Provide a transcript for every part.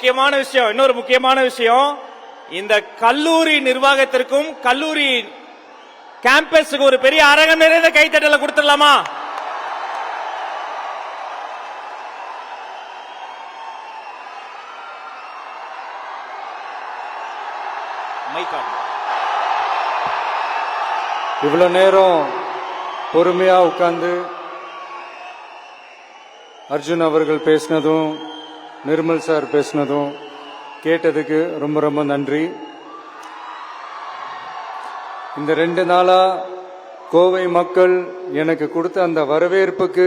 முக்கியமான விஷயம், இன்னொரு முக்கியமான விஷயம், இந்த கல்லூரி நிர்வாகத்திற்கும் கல்லூரி கேம்பஸுக்கு ஒரு பெரிய அரங்கம் நிறைந்த கைத்தட்டல கொடுத்துடலாமா? இவ்வளவு நேரம் பொறுமையா உட்கார்ந்து அர்ஜுன் அவர்கள் பேசினதும் நிர்மல் சார் பேசினதும் கேட்டதுக்கு ரொம்ப ரொம்ப நன்றி. இந்த 2 நாளா கோவை மக்கள் எனக்கு கொடுத்த அந்த வரவேற்புக்கு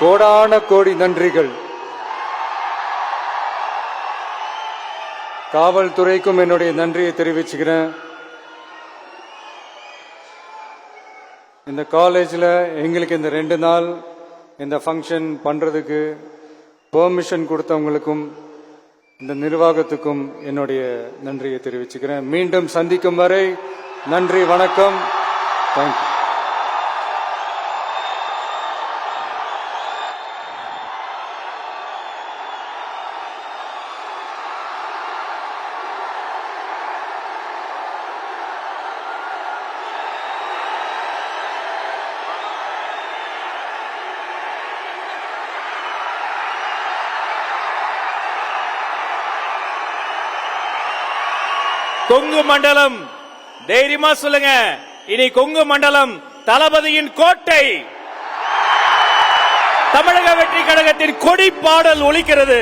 கோடான கோடி நன்றிகள். காவல்துறைக்கும் என்னுடைய நன்றியை தெரிவிச்சுக்கிறேன். இந்த காலேஜில் எங்களுக்கு இந்த 2 நாள் இந்த ஃபங்க்ஷன் பண்றதுக்கு பெர்மிஷன் கொடுத்தவங்களுக்கும் இந்த நிர்வாகத்துக்கும் என்னுடைய நன்றியை தெரிவிச்சுக்கிறேன். மீண்டும் சந்திக்கும் வரை நன்றி, வணக்கம், தேங்க்யூ. கொங்கு மண்டலம் தைரியமா சொல்லுங்க, இனி கொங்கு மண்டலம் தளபதியின் கோட்டை. தமிழக வெற்றி கழகத்தின் கொடி பாடல் ஒலிக்கிறது.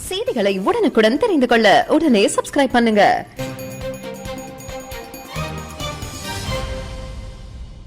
செய்திகளை உடனுக்குடன் தெரிந்து கொள்ள உடனே சப்ஸ்கிரைப் பண்ணுங்க.